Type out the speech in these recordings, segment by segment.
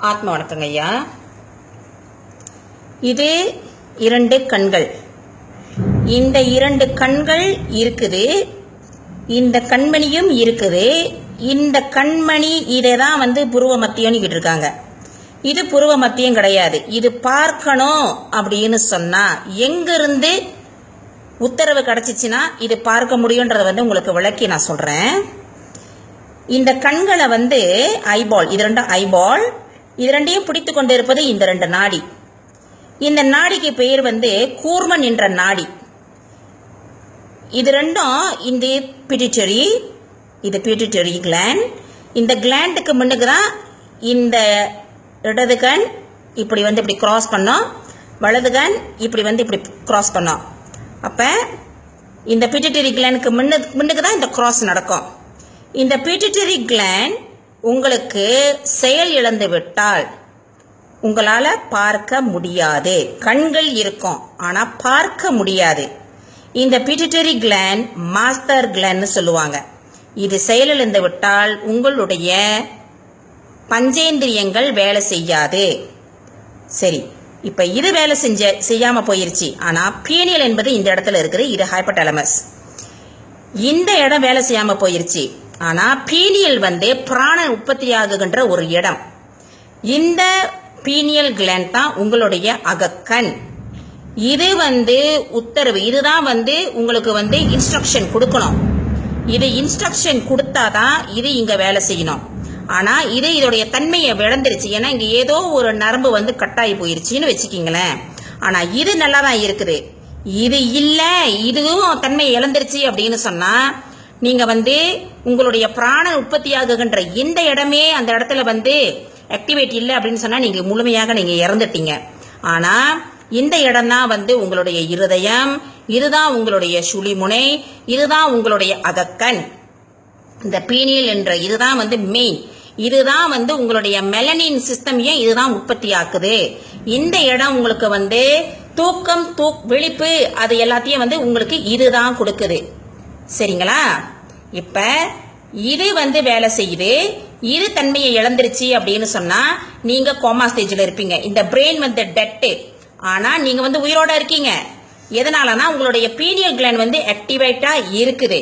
ஆத்ம வணக்கங்க ஐயா. இது 2 கண்கள். இந்த 2 கண்கள் இருக்குது, இந்த கண்மணியும் இருக்குது. இந்த கண்மணி இதைதான் புருவ மத்தியம்னு இருக்காங்க. இது புருவ மத்தியம் கிடையாது. இது பார்க்கணும் அப்படின்னு சொன்னா எங்கிருந்து உத்தரவு கிடைச்சிச்சுன்னா இது பார்க்க முடியும்ன்றத உங்களுக்கு விளக்கி நான் சொல்றேன். இந்த கண்களை ஐபால், இது 2 ஐபால், இது 2ஐயும் பிடித்து கொண்டு இருப்பது இந்த 2 நாடி. இந்த நாடிக்கு பெயர் கூர்மன் என்ற நாடி. இது 2ம் இந்த பிட்யூட்டரி, இது பிட்யூட்டரி கிளாண்ட். இந்த கிளாண்டுக்கு முன்னுக்கு தான் இந்த இடது கண் இப்படி இப்படி கிராஸ் பண்ணோம், வலது கண் இப்படி இப்படி கிராஸ் பண்ணோம். அப்ப இந்த பிட்யூட்டரி கிளாண்டுக்கு முன்னுக்கு தான் இந்த கிராஸ் நடக்கும். இந்த பிட்யூட்டரி கிளாண்ட் உங்களுக்கு செயல் இழந்து விட்டால் உங்களால பார்க்க முடியாது. கண்கள் இருக்கும் ஆனா பார்க்க முடியாது. இந்த பிட்யூட்டரி கிளாண்ட் மாஸ்டர் கிளாண்ட் சொல்லுவாங்க. இது செயலிழந்து விட்டால் உங்களுடைய பஞ்சேந்திரியங்கள் வேலை செய்யாது. சரி, இப்ப இது வேலை செய்யாம போயிருச்சு. ஆனா பீனியல் என்பது இந்த இடத்துல இருக்குது, இது ஹைபோதாலமஸ். இந்த இடம் வேலை செய்யாம போயிருச்சு. ஆனா பீனியல் பிராணன் உற்பத்தியாகுகின்ற ஒரு இடம். இந்த பீனியல் கிளாண்ட் தான் உங்களுடைய அகக்கண். இது உத்தரவு, இதுதான் உங்களுக்கு இன்ஸ்ட்ரக்ஷன் கொடுக்கணும். இது இன்ஸ்ட்ரக்ஷன் கொடுத்தாதான் இது இங்க வேலை செய்யணும். ஆனா இது இதோடைய தன்மையை விளந்துருச்சு. ஏன்னா இங்க ஏதோ ஒரு நரம்பு கட்டாயி போயிருச்சுன்னு வச்சுக்கீங்களேன். ஆனா இது நல்லா தான் இருக்குது. இது இல்ல, இதுவும் தன்மையை இழந்துருச்சு அப்படின்னு சொன்னா நீங்க உங்களுடைய பிராணன் உற்பத்தியாகுகின்ற இந்த இடமே அந்த இடத்துல ஆக்டிவேட் இல்லை அப்படின்னு சொன்னா நீங்க முழுமையாக நீங்க இறந்துட்டீங்க. ஆனா இந்த இடம் தான் உங்களுடைய இருதயம், இதுதான் உங்களுடைய சுழிமுனை, இதுதான் உங்களுடைய அகக்கண். இந்த பீனியல் என்ற இதுதான் மெயின். இதுதான் உங்களுடைய மெலனின் சிஸ்டமையும் இதுதான் உற்பத்தி ஆக்குது. இந்த இடம் உங்களுக்கு தூக்கம், விழிப்பு, அது எல்லாத்தையும் உங்களுக்கு இதுதான் கொடுக்குது. சரிங்களா? இப்ப இது வேலை செய்யுது. இது தன்மையை இழந்துருச்சு அப்படின்னு சொன்னா நீங்க கோமா ஸ்டேஜ்ல இருப்பீங்க. இந்த பிரெயின் டெட். ஆனா நீங்க உயிரோட இருக்கீங்க. எதனாலனா உங்களுடைய பீனியல் கிளாண்ட் ஆக்டிவேட்டா இருக்குது.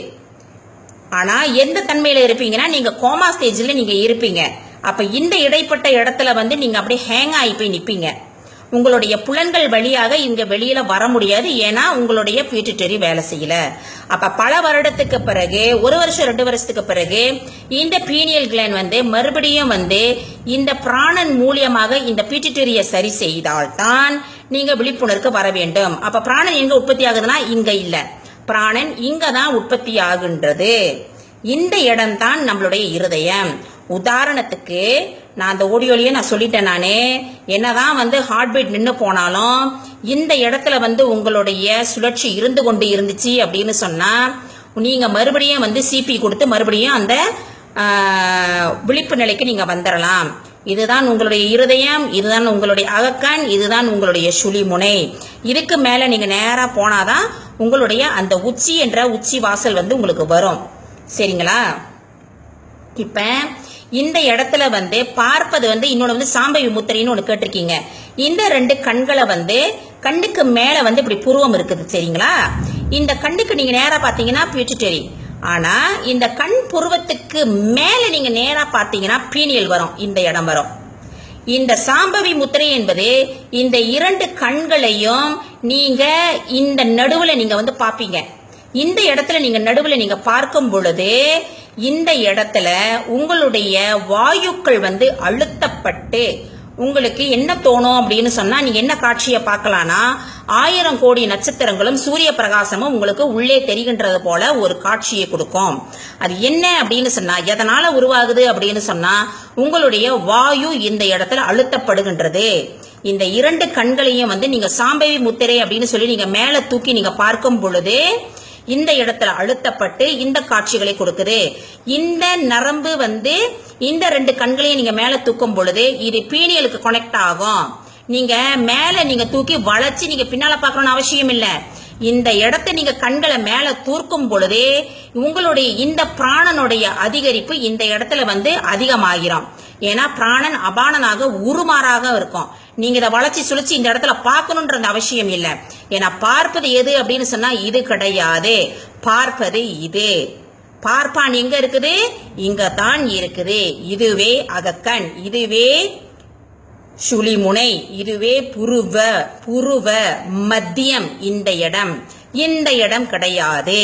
ஆனா எந்த தன்மையில இருப்பீங்கன்னா நீங்க கோமா ஸ்டேஜ்ல நீங்க இருப்பீங்க. அப்ப இந்த இடைப்பட்ட இடத்துல நீங்க அப்படியே ஹேங் ஆகி போய் நிப்பீங்க. உங்களுடைய புலன்கள் வழியாக இங்க வெளியில வர முடியாது. ஏன்னா உங்களுடைய பிட்யூட்டரி வேலை செய்யல. அப்ப பல வருடத்துக்கு பிறகு, 1 வருஷம் 2 வருஷத்துக்கு பிறகு இந்த பீனியல் கிளாண்ட் மறுபடியும் இந்த பிராணன் மூலியமாக இந்த பிட்யூட்டரியை சரி செய்தால்தான் நீங்க விழிப்புணர்வுக்கு வர வேண்டும். அப்ப பிராணன் எங்க உற்பத்தி ஆகுதுன்னா இங்க இல்ல, பிராணன் இங்க தான் உற்பத்தி ஆகுன்றது. இந்த இடம் தான் நம்மளுடைய இருதயம். உதாரணத்துக்கு நான் அந்த ஓடியோலயே நான் சொல்லிட்டேன். நானே என்னதான் ஹார்ட் பீட் நின்று போனாலும் இந்த இடத்துல உங்களுடைய சுழற்சி இருந்து கொண்டு இருந்துச்சு அப்படின்னு சொன்னா நீங்க மறுபடியும் சிபி கொடுத்து மறுபடியும் அந்த விழிப்பு நிலைக்கு நீங்க வந்துடலாம். இதுதான் உங்களுடைய இருதயம், இதுதான் உங்களுடைய அகக்கண், இதுதான் உங்களுடைய சுழிமுனை. இதுக்கு மேல நீங்க நேரா போனாதான் உங்களுடைய அந்த உச்சி என்ற உச்சி வாசல் உங்களுக்கு வரும். சரிங்களா? இப்ப இந்த இடத்துல பார்ப்பது இன்னொன்னு சாம்பவி முத்திரைன்னு ஒண்ணு கேட்டிருக்கீங்க. இந்த 2 கண்களை கண்ணுக்கு மேல இப்படி புருவம் இருக்குது. சரிங்களா? இந்த கண்ணுக்கு நீங்க நேரா பாத்தீங்கன்னா பிட்யூட்டரி. ஆனா இந்த கண் புருவத்துக்கு மேல நீங்க நேரா பாத்தீங்கன்னா பீனியல் வரும், இந்த இடம் வரும். இந்த சாம்பவி முத்திரை என்பது இந்த 2 கண்களையும் நீங்க இந்த நடுவுல நீங்க பாப்பீங்க. இந்த இடத்துல நீங்க நடுவுல நீங்க பார்க்கும் பொழுது இந்த இடத்துல உங்களுடைய வாயுக்கள் அழுத்தப்பட்டு உங்களுக்கு என்ன தோணும் அப்படின்னு சொன்னா நீங்க என்ன காட்சியை பார்க்கலாம்னா 1000 கோடி நட்சத்திரங்களும் சூரிய பிரகாசமும் உங்களுக்கு உள்ளே தெரிகின்றது போல ஒரு காட்சியை கொடுக்கும். அது என்ன அப்படின்னு சொன்னா எதனால உருவாகுது அப்படின்னு சொன்னா உங்களுடைய வாயு இந்த இடத்துல அழுத்தப்படுகின்றது. இந்த 2 கண்களையும் நீங்க சாம்பவி முத்திரை அப்படின்னு சொல்லி நீங்க மேல தூக்கி நீங்க பார்க்கும் பொழுது இந்த இடத்துல அழுத்தப்பட்டு இந்த காட்சிகளை கொடுக்குது. இந்த நரம்பு இந்த 2 கண்களையும் நீங்க மேல தூக்கும் பொழுது இது பீனியலுக்கு கனெக்ட் ஆகும். நீங்க மேல நீங்க தூக்கி வளைச்சு நீங்க பின்னால பாக்கணும்னு அவசியம் இல்ல. இந்த இடத்தை நீங்க கண்களை மேல தூர்க்கும் பொழுதே உங்களுடைய இந்த பிராணனுடைய அதிகரிப்பு இந்த இடத்துல அதிகமாகிரும். ஏன்னா பிராணன் அபானனாக உருமாறாக இருக்கும். நீங்க இதை வளைச்சி சுழிச்சு இந்த இடத்துல பார்க்கணுன்ற அவசியம் இல்லை. ஏன்னா பார்ப்பது எது அப்படின்னு சொன்னா இது கிடையாது, பார்ப்பது இது. பார்ப்பான் எங்க இருக்குது? இங்க தான் இருக்குது. இதுவே அகக்கண், இதுவே சுழிமுனை, இதுவே புருவ மத்தியம். இந்த இடம் கிடையாது.